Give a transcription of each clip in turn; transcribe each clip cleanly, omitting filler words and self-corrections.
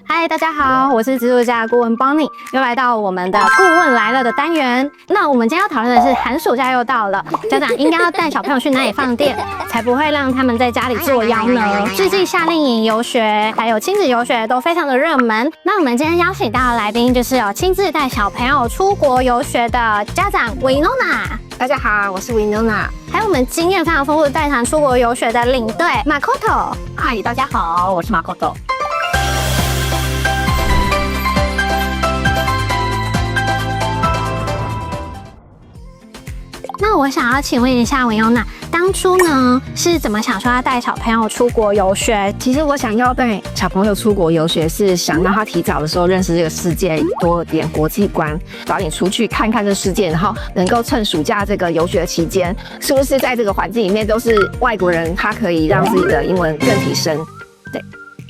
嗨，大家好，我是植物家顾问 Bonnie， 又来到我们的顾问来了的单元。那我们今天要讨论的是寒暑假又到了，家长应该要带小朋友去哪里放电，才不会让他们在家里作妖呢？最近夏令营游学还有亲子游学都非常的热门。那我们今天邀请到的来宾就是有亲自带小朋友出国游学的家长 Winona。大家好，我是 Winona。还有我们经验非常丰富的带团出国游学的领队 Makoto。嗨，大家好，我是 Makoto。那我想要请问一下Winona，当初呢是怎么想说要带小朋友出国游学？其实我想要带小朋友出国游学，是想让他提早的时候认识这个世界，多点国际观，早点出去看看这世界，然后能够趁暑假这个游学期间，是不是在这个环境里面都是外国人，他可以让自己的英文更提升。对。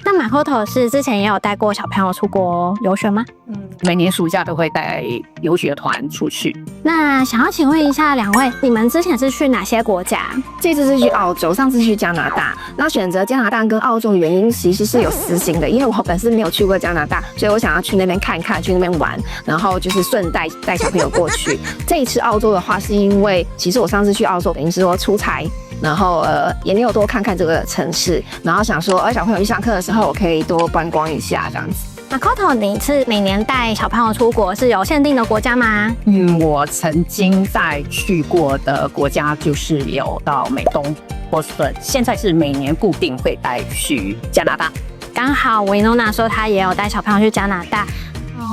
那Makoto是之前也有带过小朋友出国游学吗？每年暑假都会带游学团出去。那想要请问一下两位，你们之前是去哪些国家？这次是去澳洲，上次去加拿大。那选择加拿大跟澳洲的原因其实是有私心的，因为我本身没有去过加拿大，所以我想要去那边看看，去那边玩，然后就是顺带带小朋友过去。这一次澳洲的话，是因为其实我上次去澳洲等于是说出差。然后也没有多看看这个城市，然后想说，小朋友去上课的时候，我可以多观光一下这样子。Makoto，你是每年带小朋友出国是有限定的国家吗？我曾经在去过的国家就是有到美东、波士顿，现在是每年固定会带去加拿大。刚好Winona说她也有带小朋友去加拿大，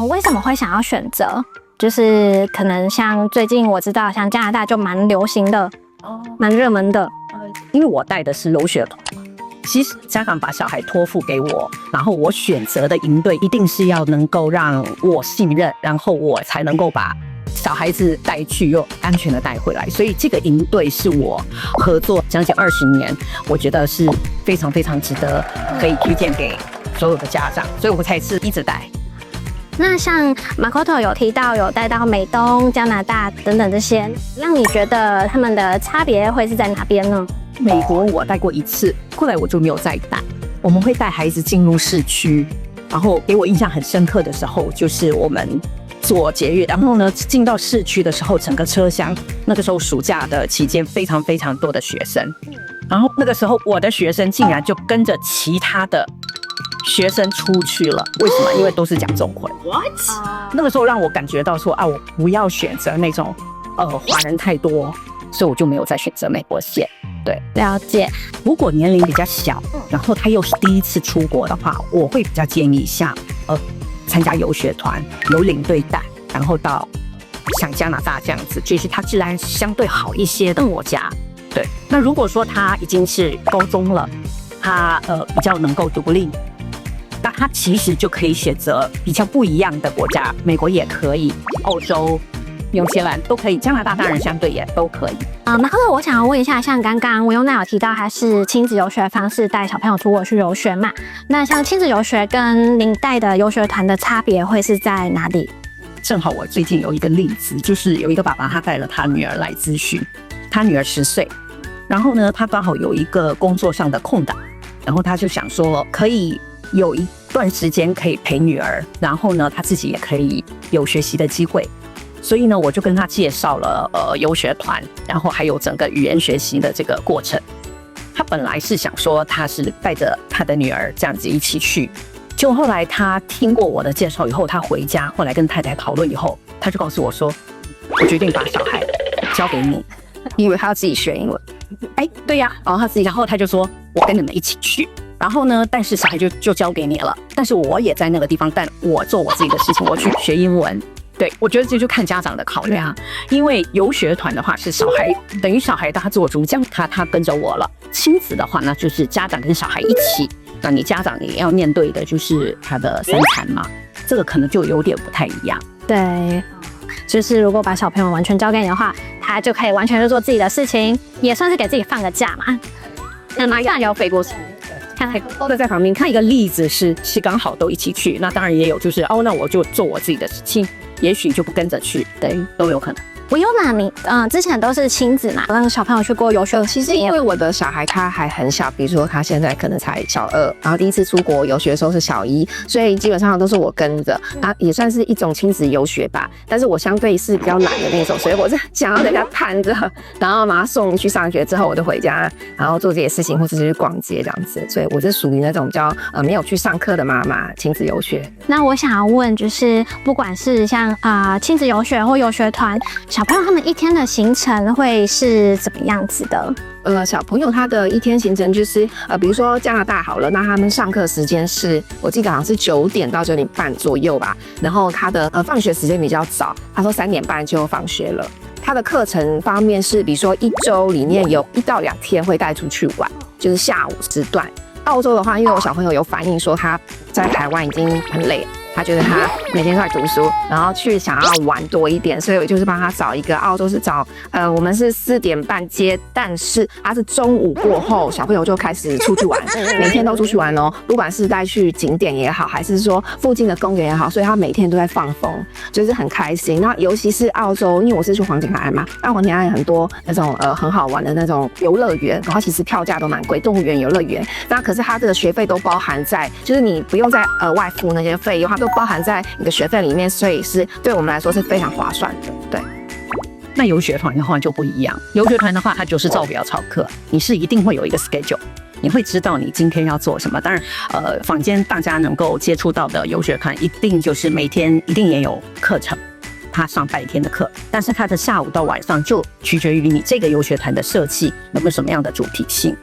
为什么会想要选择？就是可能像最近我知道，像加拿大就蛮流行的。蛮热门的，因为我带的是游学团，其实家长把小孩托付给我，然后我选择的营队一定是要能够让我信任，然后我才能够把小孩子带去又安全的带回来。所以这个营队是我合作将近20年，我觉得是非常非常值得可以推荐给所有的家长，所以我才是一直带。那像Makoto有提到有带到美东、加拿大等等这些，让你觉得他们的差别会是在哪边呢？美国我带过一次，后来我就没有再带。我们会带孩子进入市区，然后给我印象很深刻的时候，就是我们坐捷运，然后呢进到市区的时候，整个车厢那个时候暑假的期间非常非常多的学生，然后那个时候我的学生竟然就跟着其他的学生出去了，为什么？因为都是讲中文。那个时候让我感觉到说我不要选择那种华人太多，所以我就没有再选择美国线。对，了解。如果年龄比较小，然后他又是第一次出国的话，我会比较建议像参加游学团，有领队带，然后到像加拿大这样子，就是它治安相对好一些的国家。对，那如果说他已经是高中了，他比较能够独立。那他其实就可以选择比较不一样的国家，美国也可以，澳洲、纽西兰都可以，加拿大当然相对也都可以。Makoto，我想要问一下，像刚刚Winona有提到，他是亲子游学的方式带小朋友出国去游学嘛？那像亲子游学跟您带的游学团的差别会是在哪里？正好我最近有一个例子，就是有一个爸爸他带了他女儿来咨询，他女儿10岁，然后呢，他刚好有一个工作上的空档，然后他就想说可以有一段时间可以陪女儿，然后呢，他自己也可以有学习的机会，所以呢，我就跟他介绍了游学团，然后还有整个语言学习的这个过程。他本来是想说他是带着他的女儿这样子一起去，就后来他听过我的介绍以后，他回家后来跟太太讨论以后，他就告诉我说，我决定把小孩交给你，因为他要自己学英文。对呀，然后他自己，然后他就说，我跟你们一起去。然后呢，但是小孩就交给你了，但是我也在那个地方，但我做我自己的事情，我去学英文。对，我觉得这就看家长的考量，因为游学团的话是小孩等于小孩他做主，这样他跟着我了。亲子的话呢，就是家长跟小孩一起，那你家长也要面对的就是他的3餐嘛，这个可能就有点不太一样。对，就是如果把小朋友完全交给你的话，他就可以完全去做自己的事情，也算是给自己放个假嘛。那马上要飞过去。都在旁边看一个例子是刚好都一起去，那当然也有就是那我就做我自己的事情，也许就不跟着去，对，都有可能。我有哪你之前都是亲子嘛，让小朋友去过游学，其实因为我的小孩他还很小，比如说他现在可能才小2，然后第一次出国游学的时候是小1，所以基本上都是我跟着，也算是一种亲子游学吧。但是我相对是比较懒的那种，所以我是想要人家看着，然后把他送去上学之后，我就回家，然后做这些事情，或者是去逛街这样子。所以我是属于那种比较没有去上课的妈妈，亲子游学。那我想要问，就是不管是像亲子游学或游学团，小朋友他们一天的行程会是怎么样子的？小朋友他的一天行程就是比如说加拿大好了，那他们上课时间是我记得好像是9点到9点半左右吧，然后他的放学时间比较早，他说3点半就放学了。他的课程方面是，比如说1周里面有1到2天会带出去玩，就是下午时段。澳洲的话，因为我小朋友有反映说他在台湾已经很累了，他觉得他每天都在读书，然后去想要玩多一点，所以我就是帮他找一个澳洲是找我们是4点半接，但是他是中午过后小朋友就开始出去玩，每天都出去玩哦，不管是带去景点也好，还是说附近的公园也好，所以他每天都在放风，就是很开心。那尤其是澳洲，因为我是去黄金海岸嘛，那黄金海岸很多那种很好玩的那种游乐园，然后其实票价都蛮贵，动物园、游乐园，那可是他的学费都包含在，就是你不用再额外付那些费用，它都包含在你的学费里面，所以是对我们来说是非常划算的。对。那游学团的话就不一样，游学团的话，它就是照表操课，你是一定会有一个 schedule， 你会知道你今天要做什么。当然，坊间大家能够接触到的游学团，一定就是每天一定也有课程，他上白天的课，但是他的下午到晚上就取决于你这个游学团的设计有没有什么样的主题性。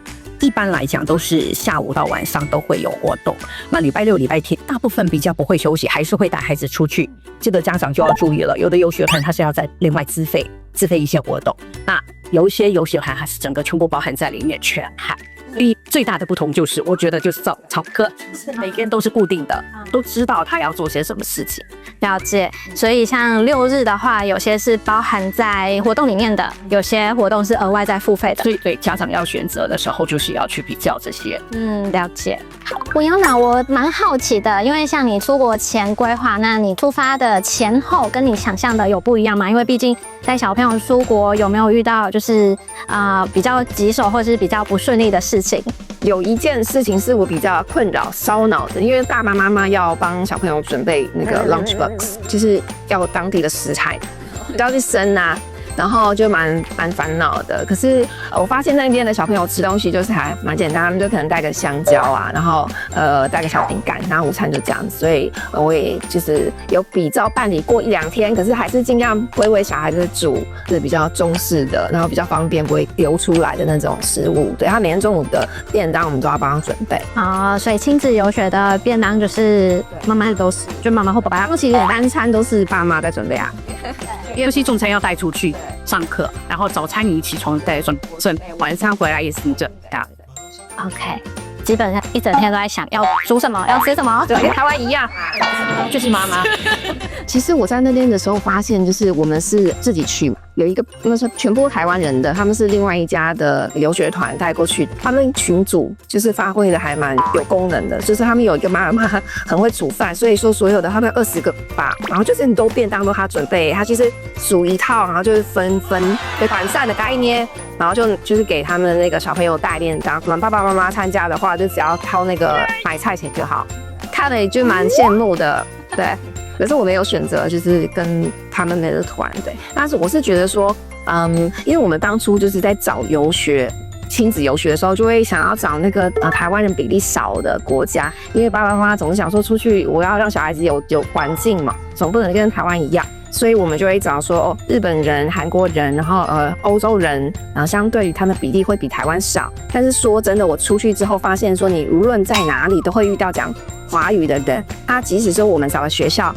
一般来讲都是下午到晚上都会有活动，那礼拜6、礼拜天大部分比较不会休息，还是会带孩子出去，这个家长就要注意了。有的游学团它是要再另外自费一些活动，那有一些游学团它是整个全部包含在里面全含。所以最大的不同就是，我觉得就是照课，每天都是固定的，都知道他要做些什么事情。了解。所以像6日的话，有些是包含在活动里面的，有些活动是额外再付费的。所以对家长要选择的时候，就是要去比较这些。了解。文瑶娜，我蛮好奇的，因为像你出国前规划，那你出发的前后跟你想象的有不一样吗？因为毕竟带小朋友出国，有没有遇到就是比较棘手或是比较不顺利的事情？有一件事情是我比较困扰、烧脑的，因为爸爸妈妈要帮小朋友准备那个 lunch box， 就是要当地的食材，要去生啊。然后就蛮烦恼的。可是我发现那边的小朋友吃东西就是还蛮简单，他们就可能带个香蕉啊，然后带个小饼干，然后午餐就这样子。所以我也就是有比照办理过1-2天，可是还是尽量不会为小孩子煮是比较中式的，然后比较方便不会流出来的那种食物。对，他每天中午的便当我们都要帮他准备。所以亲子游学的便当就是妈妈都是，就妈妈或爸爸，其实单餐都是爸妈在准备啊。尤其中餐要带出去上课，然后早餐你起床再准备，晚上回来也是这样。OK， 基本上一整天都在想要煮什么，要吃什么，对，跟台湾一样，就是妈妈。其实我在那边的时候发现，就是我们是自己去嘛，有一个那是全部台湾人的，他们是另外一家的游学团带过去，他们群组就是发挥的还蛮有功能的，就是他们有一个妈妈很会煮饭，所以说所有的他们20个吧，然后就是很多便当都他准备，他其实煮一套，然后就是分团散的概念，然后就是给他们那个小朋友带便当，爸爸妈妈参加的话，就只要掏那个买菜钱就好，看了也就蛮羡慕的，对。可是我没有选择，就是跟他们那个团，对。但是我是觉得说，因为我们当初就是在找游学、亲子游学的时候，就会想要找那个台湾人比例少的国家，因为爸爸妈妈总是想说出去，我要让小孩子有环境嘛，总不能跟台湾一样。所以我们就会找说，日本人、韩国人，然后欧洲人，然后相对于他们比例会比台湾少。但是说真的，我出去之后发现说，你无论在哪里都会遇到讲华语的人。他即使说我们找的学校，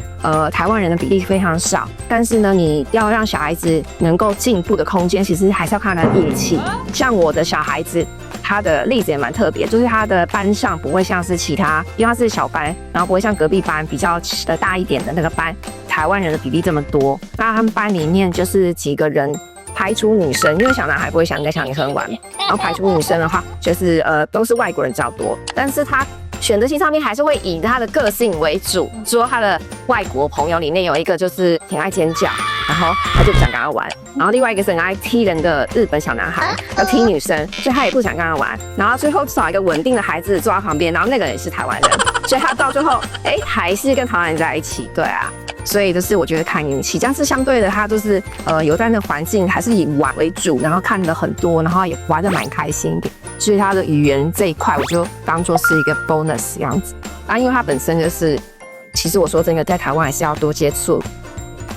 台湾人的比例非常少，但是呢，你要让小孩子能够进步的空间，其实还是要看他的运气。像我的小孩子。他的例子也蛮特别，就是他的班上不会像是其他，因为他是小班，然后不会像隔壁班比较大一点的那个班，台湾人的比例这么多。那他们班里面就是几个人排除女生，因为小男孩不会想跟小女生玩，然后排除女生的话，就是都是外国人比较多，但是他选择性上面还是会以他的个性为主，说他的外国朋友里面有一个就是挺爱尖叫，然后他就不想跟他玩。然后另外一个是很爱踢人的日本小男孩，要踢女生，所以他也不想跟他玩。然后最后找一个稳定的孩子坐在旁边，然后那个人也是台湾人，所以他到最后还是跟台湾人在一起。对啊。所以就是我觉得看运气，但是相对的，他就是有在那个环境还是以玩为主，然后看了很多，然后也玩得蛮开心的。所以他的语言这一块，我就当做是一个 bonus 这样子。因为他本身就是，其实我说真的，在台湾还是要多接触，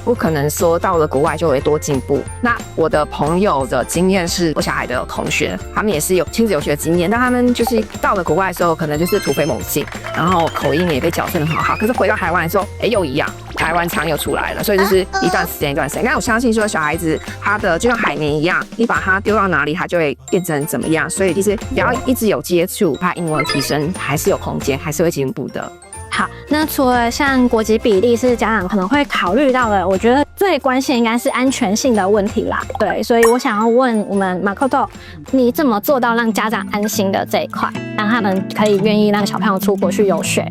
不可能说到了国外就会多进步。那我的朋友的经验是，我小孩的同学，他们也是有亲子游学的经验，但他们就是到了国外的时候，可能就是突飞猛进，然后口音也被矫正得很好。可是回到台湾的时候，又一样。台湾腔又出来了，所以就是一段时间一段时间。但我相信说小孩子他的就像海绵一样，你把它丢到哪里，他就会变成怎么样。所以其实只要一直有接触，他英文提升还是有空间，还是会进步的。好，那除了像国籍比例是家长可能会考虑到的，我觉得最关键应该是安全性的问题啦。对，所以我想要问我们Makoto，你怎么做到让家长安心的这一块，让他们可以愿意让小朋友出国去游学？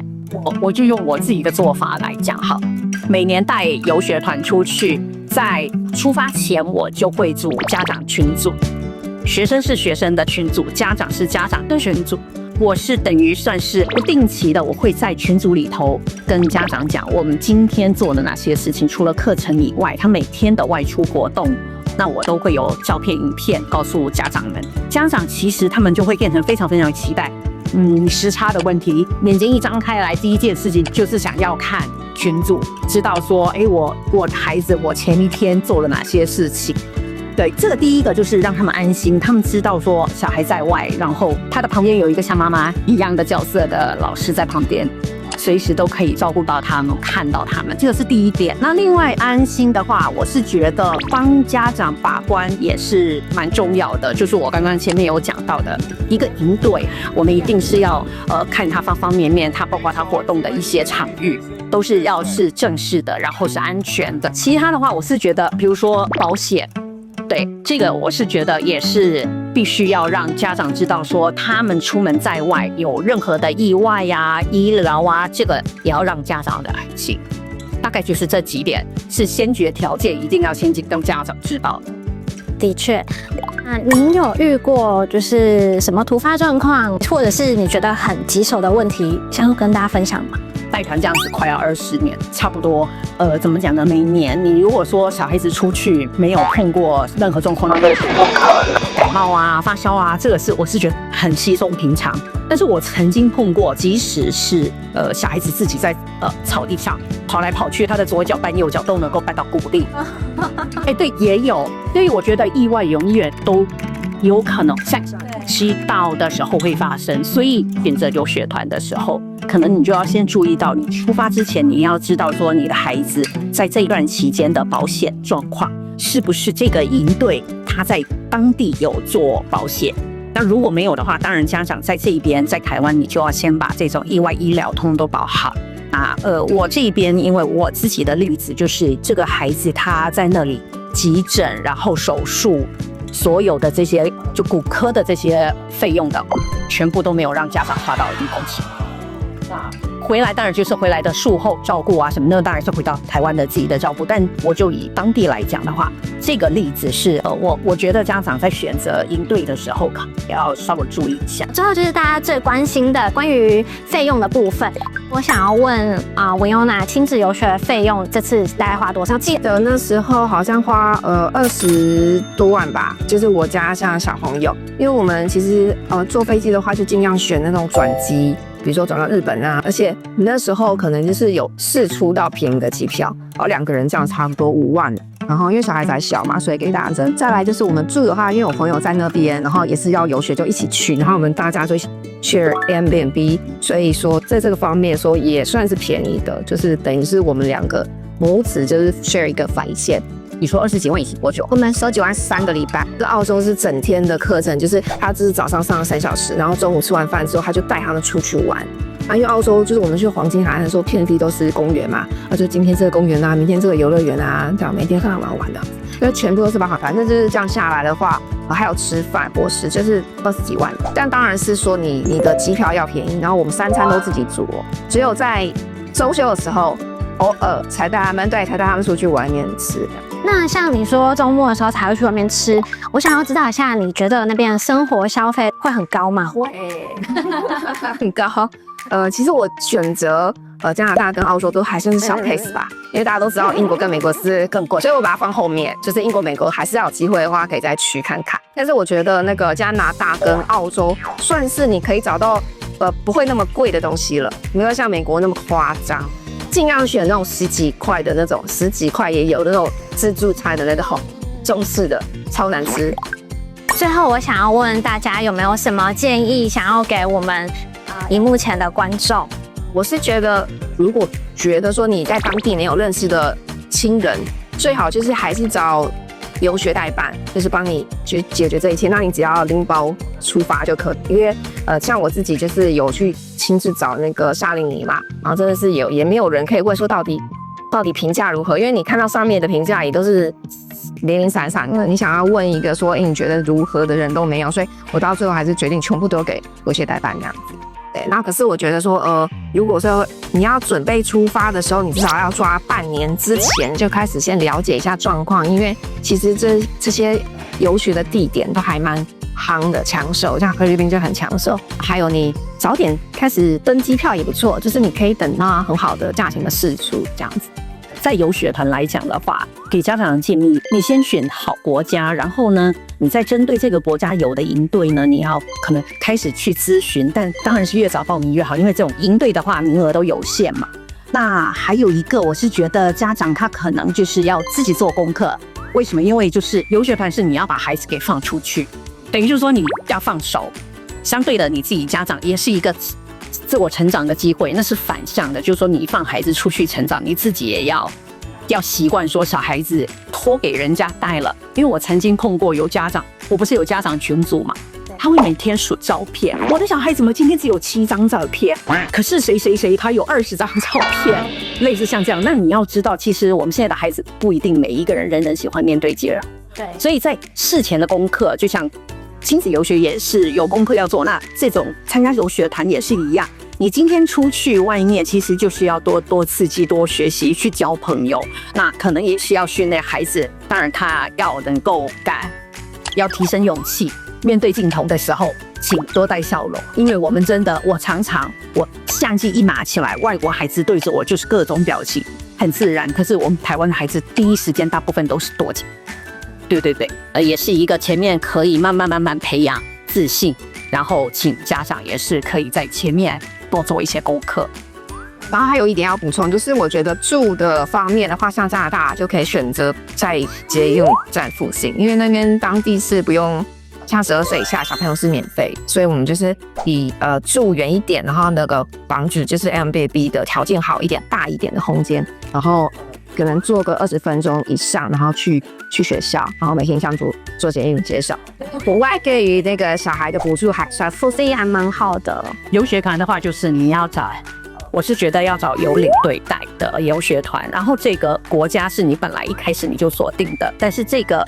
我就用我自己的做法来讲好，每年带游学团出去，在出发前我就会组家长群组，学生是学生的群组，家长是家长的群组。我是等于算是不定期的，我会在群组里头跟家长讲我们今天做了哪些事情，除了课程以外，他每天的外出活动，那我都会有照片、影片告诉家长们。家长其实他们就会变成非常非常期待。时差的问题，眼睛一张开来，第一件事情就是想要看群组，知道说，我的孩子我前一天做了哪些事情。对，这个第一个就是让他们安心，他们知道说小孩在外，然后他的旁边有一个像妈妈一样的角色的老师在旁边，随时都可以照顾到他们，看到他们，这个是第一点。那另外安心的话，我是觉得帮家长把关也是蛮重要的，就是我刚刚前面有讲到的一个营队，我们一定是要看他方方面面，他包括他活动的一些场域。都是要是正式的，然后是安全的。其他的话，我是觉得，比如说保险，对这个我是觉得也是必须要让家长知道，说他们出门在外有任何的意外呀、医疗啊，这个也要让家长的安心。大概就是这几点是先决条件，一定要先让家长知道的。的确，您有遇过就是什么突发状况，或者是你觉得很棘手的问题，想要跟大家分享吗？带团这样子快要20年，差不多。怎么讲呢？每年你如果说小孩子出去没有碰过任何状况，感冒啊、发烧啊，这个我是觉得很稀松平常。但是我曾经碰过，即使是小孩子自己在草地上跑来跑去，他的左脚绊右脚都能够绊到骨裂。对，也有。所以我觉得意外永远都有可能在知道的时候会发生，所以选择游学团的时候，可能你就要先注意到，你出发之前你要知道说你的孩子在这一段期间的保险状况，是不是这个营队他在当地有做保险。那如果没有的话，当然家长在这一边在台湾，你就要先把这种意外医疗通都保好。我这边因为我自己的例子就是这个孩子他在那里急诊，然后手术。所有的这些就骨科的这些费用的，全部都没有让家长花到1公顷。那回来当然就是回来的术后照顾啊什么的，当然是回到台湾的自己的照顾。但我就以当地来讲的话，这个例子是我觉得家长在选择营队的时候，也要稍微注意一下。最后就是大家最关心的关于费用的部分，我想要问Winona亲子游学的费用这次大概花多少？记得那时候好像花20多万吧，就是我家像小朋友，因为我们其实坐飞机的话就尽量选那种转机，比如说转到日本啊，而且你那时候可能就是有试出到便宜的机票，2个人这样差不多5万。然后因为小孩子还小嘛，所以给打折。再来就是我们住的话，因为我朋友在那边，然后也是要游学，就一起去，然后我们大家就 share Airbnb， 所以说在这个方面说也算是便宜的，就是等于是我们2个母子就是 share 一个返线。你说20几万一起多久？我们19几万3个礼拜。澳洲是整天的课程，就是他就是早上上了3小时，然后中午吃完饭之后，他就带他们出去玩。因为澳洲就是我们去黄金海岸的时候，遍地都是公园嘛，就今天这个公园啊，明天这个游乐园啊，这样每天看到玩的，所以全部都是包含。反正就是这样下来的话，还有吃饭、伙食，就是20几万。但当然是说你的机票要便宜，然后我们3餐都自己煮只有在周休的时候，偶尔才带他们出去玩一点吃。那像你说周末的时候才会去外面吃，我想要知道一下，你觉得那边的生活消费会很高吗？会，很高。其实我选择加拿大跟澳洲都还算是小 case 吧，因为大家都知道英国跟美国是更贵，所以我把它放后面。就是英国、美国还是要有机会的话，可以再去看看。但是我觉得那个加拿大跟澳洲算是你可以找到不会那么贵的东西了，没有像美国那么夸张。尽量选那种10几块的那种，10几块也有那种自助餐的那种中式的，超难吃。最后，我想要问大家有没有什么建议想要给我们荧幕前的观众？我是觉得，如果觉得说你在当地没有认识的亲人，最好就是还是找留学代办，就是帮你去解决这一切。那你只要拎包出发就可以。因为像我自己就是有去亲自找那个夏令营嘛，然后真的是也没有人可以问说到底评价如何，因为你看到上面的评价也都是零零散散的，你想要问一个说，你觉得如何的人都没有，所以我到最后还是决定全部都给留学代办这样子。对，那可是我觉得说，如果说你要准备出发的时候，你至少要抓半年之前就开始先了解一下状况，因为其实这些游学的地点都还蛮夯的，抢手，像菲律宾就很抢手。还有你早点开始登机票也不错，就是你可以等到很好的价钱的释出这样子。在游学团来讲的话，给家长的建议，你先选好国家，然后呢，你再针对这个国家有的营队呢，你要可能开始去咨询，但当然是越早报名越好，因为这种营队的话，名额都有限嘛。那还有一个，我是觉得家长他可能就是要自己做功课，为什么？因为就是游学团是你要把孩子给放出去，等于就是说你要放手，相对的你自己家长也是一个自我成长的机会，那是反向的，就是说你放孩子出去成长，你自己也要习惯说小孩子托给人家带了。因为我曾经碰过有家长，我不是有家长群组嘛，他会每天数照片，我的小孩怎么今天只有7张照片，可是谁谁谁他有20张照片，类似像这样。那你要知道，其实我们现在的孩子不一定每一个人喜欢面对接壤，对，所以在事前的功课，就像亲子游学也是有功课要做，那这种参加游学团也是一样。你今天出去外面，其实就是要多刺激、多学习，去交朋友。那可能也是要训练孩子，当然他要能够要提升勇气，面对镜头的时候，请多带笑容。因为我们真的，我常常相机一拿起来，外国孩子对着我就是各种表情，很自然。可是我们台湾的孩子第一时间大部分都是躲起。对，也是一个前面可以慢慢培养自信，然后请家长也是可以在前面多做一些功课。然后还有一点要补充，就是我觉得住的方面的话，像加拿大就可以选择在捷运站附近，因为那边当地是不用，像12岁以下小朋友是免费，所以我们就是以住远一点，然后那个房子就是 Airbnb 的条件好一点、大一点的空間，然後可能坐個20分鐘以上，然後去學校，然後每天這樣做捷運接送。國外給予那個小孩的補助還算福利還蠻好的。遊學團的話，就是你要找，我是覺得要找有領隊帶的遊學團，然後這個國家是你本來一開始你就鎖定的，但是這個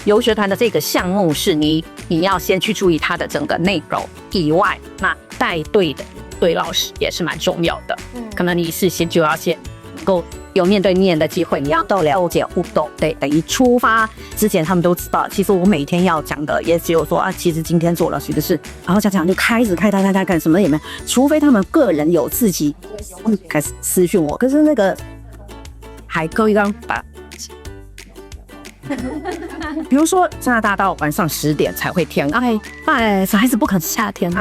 遊學團的這個項目是你要先去注意它的整個內容以外，那帶隊的對老師也是蠻重要的，可能你事先就要先能夠有面對面的機會，你要多了解互動，對，等於出發之前他們都知道，其實我每天要講的也只有說其實今天做了誰的事，然後家長就開始看什麼也沒有，除非他們個人有自己開始私訊我，可是那個還可以讓把比如说加拿大到晚上10點才會天暗，小孩子不可能夏天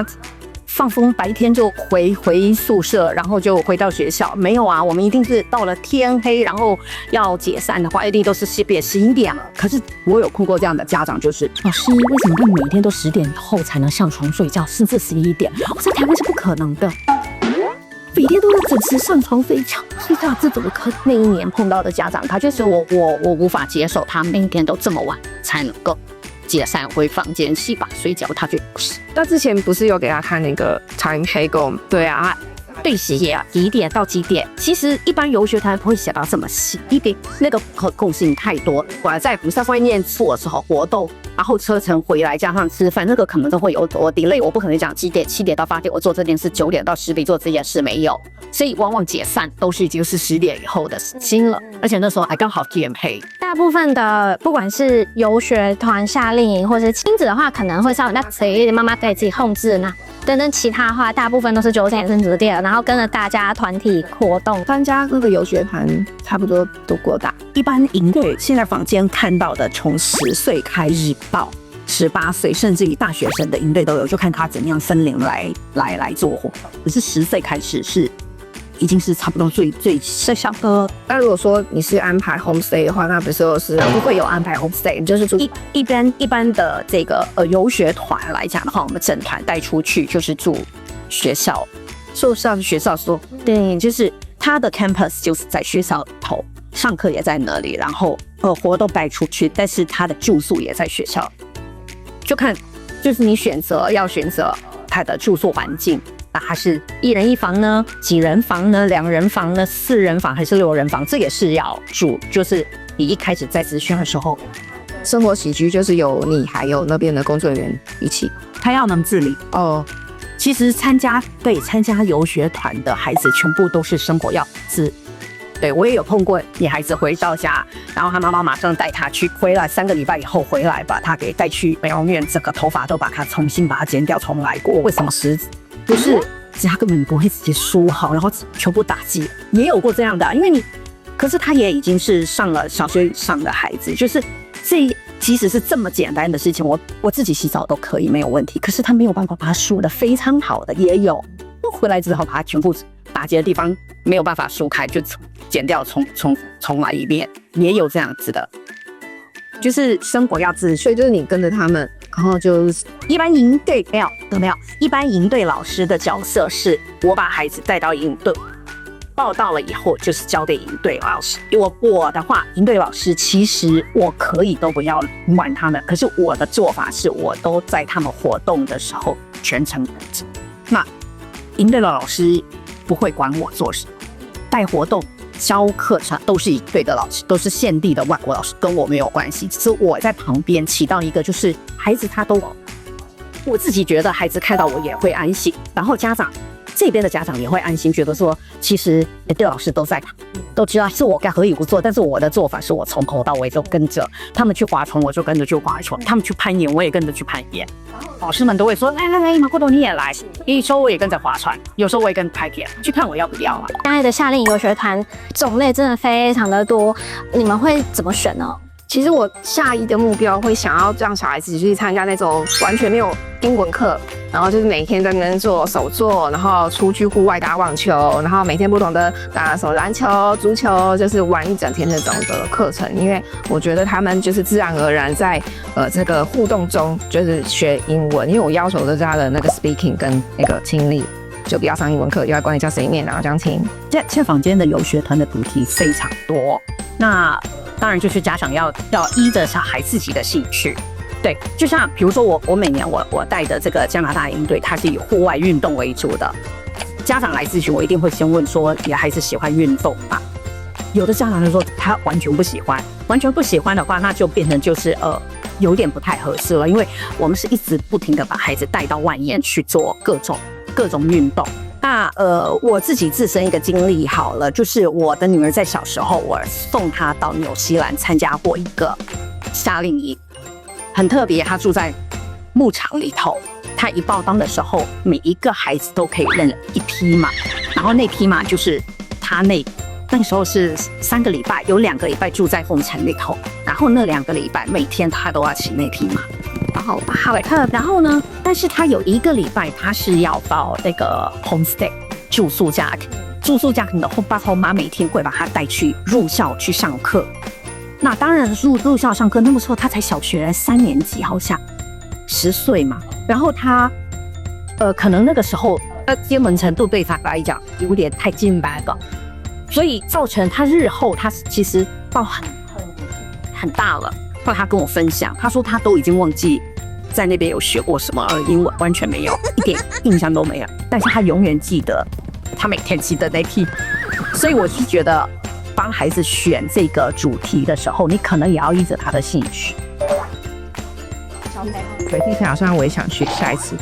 放風白天就回宿舍，然後就回到學校，沒有啊，我們一定是到了天黑，然後要解散的話，一定都是11點了。可是我有碰過這樣的家長，就是老師為什麼他們每天都10點以後才能上床睡覺，甚至11點？我在台灣是不可能的，每天都要準時上床睡覺，這怎麼可能？那一年碰到的家長，他就是我無法接受，他每天都這麼晚才能夠解散回房間洗把睡覺，他就不是。那之前不是有給他看那個 timetable？ 對啊，對寫啊，幾點到幾點？其實一般遊學團不會寫到這麼細，因為那個可控性太多。我在不是會念書的時候活動，然後車程回來加上吃飯，那個可能都會有我 delay， 我不可能講幾點7點到8點我做這件事，9點到10點做這件事沒有，所以往往解散都是已經是10點以後的事情了，而且那時候還剛好天黑。大部分的不管是游学团、夏令营，或者是亲子的话，可能会稍微谁妈妈可以自己控制呢。等等，其他的话，大部分都是9点甚至10点，然后跟着大家团体活动。参加那个游学团，差不多都多大？一般营队现在坊间看到的，从10岁开始到18岁，甚至于大学生的营队都有，就看他怎么样分龄来做活动。可是10岁开始是已经是差不多最小的。那如果说你是安排 homestay 的话，那不是不会有安排 homestay， 就是住一般的这个游学团来讲的话，我们整团带出去就是住学校，住上学校说，对，就是他的 campus 就是在学校里头，上课也在那里，然后活动带出去，但是他的住宿也在学校，就看就是你要选择他的住宿环境。那它是1人1房呢？几人房呢？2人房呢？4人房还是6人房？这也是要住，就是你一开始在咨询的时候，生活起居就是有你还有那边的工作人员一起，他要能自理哦。其实参加游学团的孩子，全部都是生活要自。对，我也有碰过，你孩子回到家，然后他妈妈马上带他去，回来3个礼拜以后回来，把他给带去美容院，整个头发都把他重新把它剪掉，重来过。为什么就是他根本不会直接梳好，然后全部打结，也有过这样的，因为可是他也已经是上了小学以上的孩子，就是即使是这么简单的事情，我自己洗澡都可以没有问题，可是他没有办法把它梳得非常好的，也有回来之后把它全部打结的地方没有办法梳开，就剪掉重来一遍，也有这样子的，就是生活要自理，所以就是你跟着他们。然后就是一般营队没有，一般营队老师的角色是我把孩子带到营队，报到了以后就是交给营队老师。我的话，营队老师其实我可以都不要管他们，可是我的做法是我都在他们活动的时候全程跟着。那营队的老师不会管我做什么，带活动教课程都是营队的老师，都是现地的外国老师，跟我没有关系，只是我在旁边起到一个就是孩子他都，我自己觉得孩子看到我也会安心，然后这边的家长也会安心，觉得说其实营队老师都在，都知道是我该可以不做，但是我的做法是我从头到尾都跟着他们去划船，我就跟着去划船，他们去攀岩我也跟着去攀岩，老师们都会说来，马库多你也来，有时候我也跟着划船，有时候我也跟着拍片，去看我要不要啊。现在的夏令营游学团种类真的非常的多，你们会怎么选呢？其实我下一的目标会想要让小孩子去参加那种完全没有英文课，然后就是每天在那边做手作，然后出去户外打网球，然后每天不同的打什么篮球、足球，就是玩一整天那种的课程。因为我觉得他们就是自然而然在这个互动中就是学英文，因为我要求的是他的那个 speaking 跟那个听力。就不要上英文课，又要管你叫谁念，然后这样听。现在坊间的游学团的主题非常多，那当然就是家长要依着小孩自己的兴趣。对，就像比如说我每年我带的这个加拿大营队，它是以户外运动为主的。家长来咨询，我一定会先问说你的孩子喜欢运动吗？有的家长就说他完全不喜欢，完全不喜欢的话，那就变成就是有点不太合适了，因为我们是一直不停的把孩子带到外面去做各种运动。那我自己自身一个经历好了，就是我的女儿在小时候，我送她到纽西兰参加过一个夏令营，很特别，她住在牧场里头。她一报到的时候，每一个孩子都可以认一匹马，然后那匹马就是她那个时候是3个礼拜，有2个礼拜住在凤城里头，然后那2个礼拜每天她都要骑那匹马。然后呢？但是他有1个礼拜，他是要到那个 homestay 住宿家庭的爸妈每天会把他带去入校去上课。那当然入校上课，那个时候他才小学3年级，好像10岁嘛。然后他可能那个时候英文程度对他来讲有点太近白了，所以造成他日后他其实到很大了。后来他跟我分享，他说他都已经忘记在那边有学过什么英文，完全没有，一点印象都没有。但是他永远记得，他每天记得那批。所以我是觉得，帮孩子选这个主题的时候，你可能也要依着他的兴趣。对，听起来好像我也想去下一次。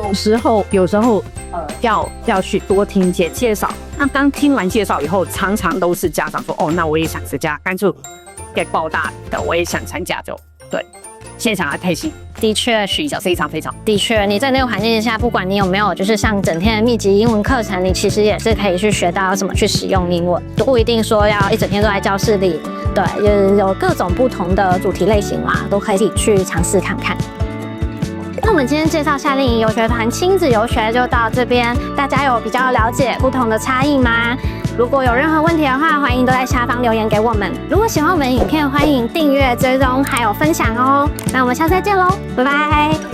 有时候要去多听一些介绍。那刚听完介绍以后，常常都是家长说，哦，那我也想参加，干脆给报大的，我也想参加就对。现场的配信的确是一个非常的确，你在那个环境下，不管你有没有就是上整天的密集英文课程，你其实也是可以去学到怎么去使用英文，就不一定说要一整天都在教室里。对，有各种不同的主题类型啦，都可以自己去尝试看看。那我们今天介绍夏令营游学团亲子游学就到这边，大家有比较了解不同的差异吗？如果有任何问题的话，欢迎都在下方留言给我们。如果喜欢我们的影片，欢迎订阅、追踪还有分享哦。那我们下次再见喽，拜拜。